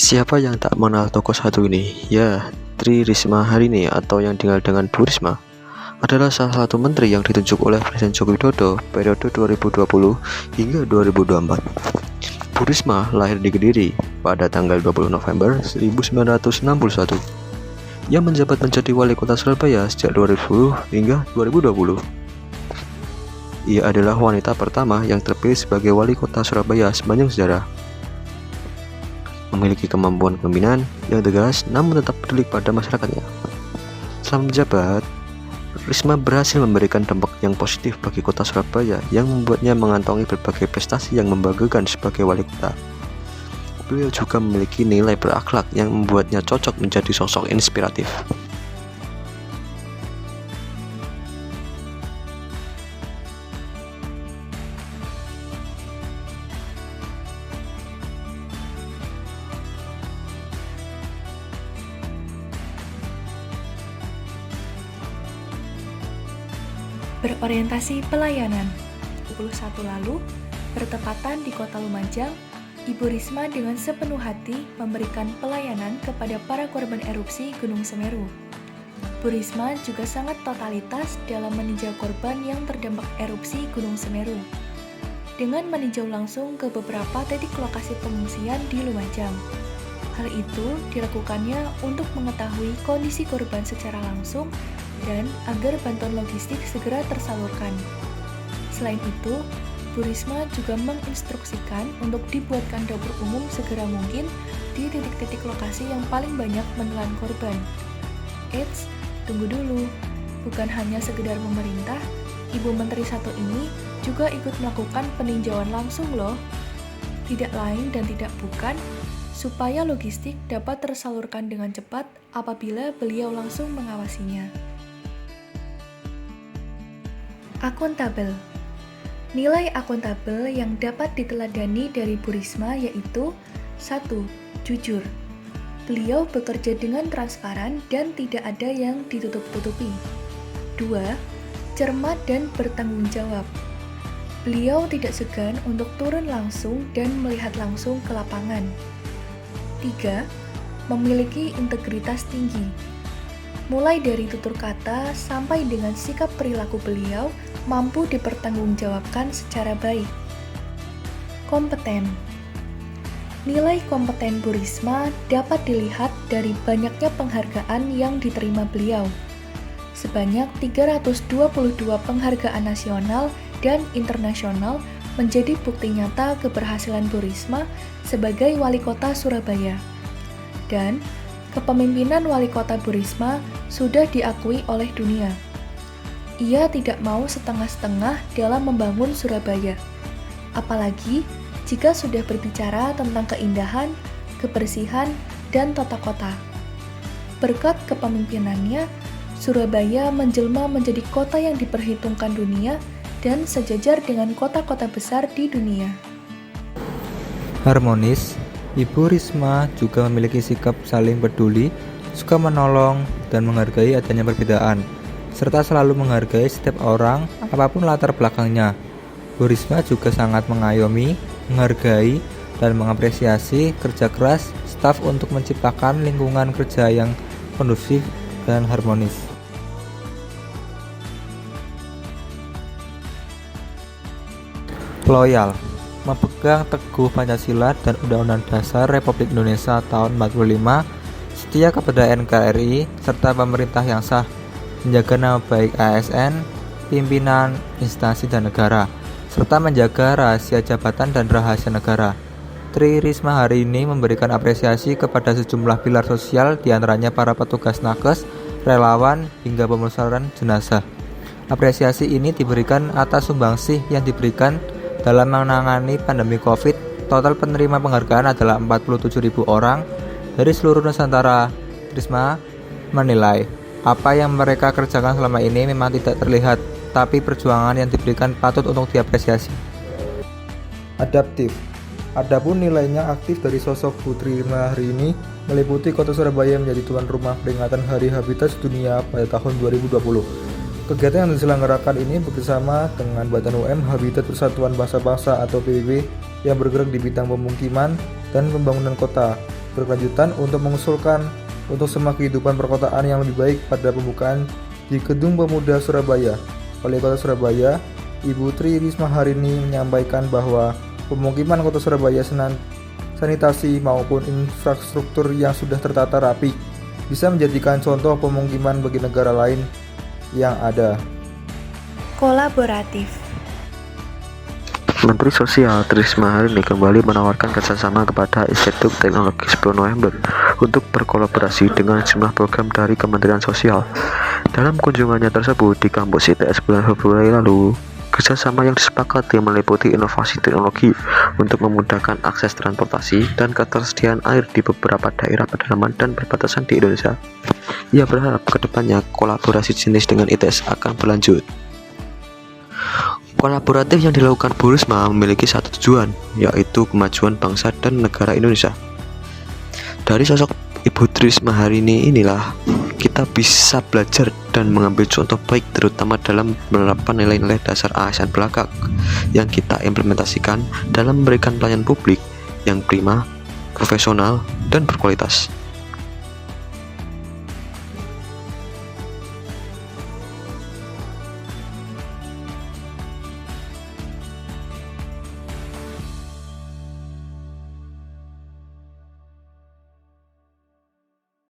Siapa yang tak mengenal tokoh satu ini? Ya, Tri Risma hari ini atau yang dikenal dengan Bu Risma adalah salah satu menteri yang ditunjuk oleh Presiden Joko Widodo periode 2020 hingga 2024. Bu Risma lahir di Kediri pada tanggal 20 November 1961. Ia menjabat menjadi wali kota Surabaya sejak 2010 hingga 2020. Ia adalah wanita pertama yang terpilih sebagai wali kota Surabaya sepanjang sejarah. Memiliki kemampuan kepemimpinan yang tegas namun tetap peduli pada masyarakatnya. Selama menjabat, Risma berhasil memberikan dampak yang positif bagi kota Surabaya yang membuatnya mengantongi berbagai prestasi yang membanggakan sebagai wali kota. Beliau juga memiliki nilai berakhlak yang membuatnya cocok menjadi sosok inspiratif. Berorientasi pelayanan. 21 lalu, bertepatan di Kota Lumajang, Ibu Risma dengan sepenuh hati memberikan pelayanan kepada para korban erupsi Gunung Semeru. Bu Risma juga sangat totalitas dalam meninjau korban yang terdampak erupsi Gunung Semeru, dengan meninjau langsung ke beberapa titik lokasi pengungsian di Lumajang. Hal itu dilakukannya untuk mengetahui kondisi korban secara langsung dan agar bantuan logistik segera tersalurkan. Selain itu, Bu Risma juga menginstruksikan untuk dibuatkan dapur umum segera mungkin di titik-titik lokasi yang paling banyak menelan korban. Eits, tunggu dulu, bukan hanya sekedar memerintah, Ibu Menteri satu ini juga ikut melakukan peninjauan langsung loh. Tidak lain dan tidak bukan, supaya logistik dapat tersalurkan dengan cepat apabila beliau langsung mengawasinya. Akuntabel. Nilai akuntabel yang dapat diteladani dari Bu Risma yaitu 1. Jujur. Beliau bekerja dengan transparan dan tidak ada yang ditutup-tutupi. 2. Cermat dan bertanggung jawab. Beliau tidak segan untuk turun langsung dan melihat langsung ke lapangan. 3. Memiliki integritas tinggi. Mulai dari tutur kata sampai dengan sikap perilaku beliau mampu dipertanggungjawabkan secara baik. Kompeten. Nilai kompeten Bu Risma dapat dilihat dari banyaknya penghargaan yang diterima beliau. Sebanyak 322 penghargaan nasional dan internasional menjadi bukti nyata keberhasilan Bu Risma sebagai wali kota Surabaya. Dan kepemimpinan wali kota Bu Risma sudah diakui oleh dunia. Ia tidak mau setengah-setengah dalam membangun Surabaya. Apalagi jika sudah berbicara tentang keindahan, kebersihan, dan tata kota. Berkat kepemimpinannya, Surabaya menjelma menjadi kota yang diperhitungkan dunia dan sejajar dengan kota-kota besar di dunia. Harmonis. Ibu Risma juga memiliki sikap saling peduli, suka menolong, dan menghargai adanya perbedaan, serta selalu menghargai setiap orang, apapun latar belakangnya. Bu Risma juga sangat mengayomi, menghargai, dan mengapresiasi kerja keras staf untuk menciptakan lingkungan kerja yang kondusif dan harmonis. Loyal. Memegang teguh Pancasila dan Undang-Undang Dasar Republik Indonesia tahun 45, setia kepada NKRI serta pemerintah yang sah, menjaga nama baik ASN, pimpinan, instansi dan negara, serta menjaga rahasia jabatan dan rahasia negara. Tri Risma hari ini memberikan apresiasi kepada sejumlah pilar sosial, diantaranya para petugas nakes, relawan, hingga pemulasaran jenazah. Apresiasi ini diberikan atas sumbangsih yang diberikan dalam menangani pandemi COVID. Total penerima penghargaan adalah 47.000 orang dari seluruh Nusantara. Risma menilai apa yang mereka kerjakan selama ini memang tidak terlihat, tapi perjuangan yang diberikan patut untuk diapresiasi. Adaptif. Adapun nilainya aktif dari sosok Putri Risma hari ini meliputi Kota Surabaya menjadi tuan rumah peringatan Hari Habitat Sedunia pada tahun 2020. Kegiatan yang diselenggarakan ini bekerjasama dengan Badan UM Habitat Persatuan Bangsa-Bangsa atau PBB yang bergerak di bidang pemukiman dan pembangunan kota. berkelanjutan untuk mengusulkan untuk semua kehidupan perkotaan yang lebih baik pada pembukaan di Gedung Pemuda Surabaya. Wali Kota Surabaya, Ibu Tri Risma Harini menyampaikan bahwa pemukiman Kota Surabaya sanitasi maupun infrastruktur yang sudah tertata rapi bisa menjadikan contoh pemukiman bagi negara lain yang ada. Kolaboratif. Menteri Sosial Tri Risma Harini kembali menawarkan kerjasama kepada Institut Teknologi 10 November untuk berkolaborasi dengan sejumlah program dari Kementerian Sosial. Dalam kunjungannya tersebut di kampus ITS bulan Februari lalu, kerjasama yang disepakati meliputi inovasi teknologi untuk memudahkan akses transportasi dan ketersediaan air di beberapa daerah pedalaman dan perbatasan di Indonesia. Ia berharap kedepannya kolaborasi jenis dengan ITS akan berlanjut. Kolaboratif yang dilakukan Bu Risma memiliki satu tujuan, yaitu kemajuan bangsa dan negara Indonesia. Dari sosok Ibu Tri Risma Harini inilah kita bisa belajar dan mengambil contoh baik, terutama dalam menerapkan nilai-nilai dasar ASN belakang yang kita implementasikan dalam memberikan pelayanan publik yang prima, profesional, dan berkualitas.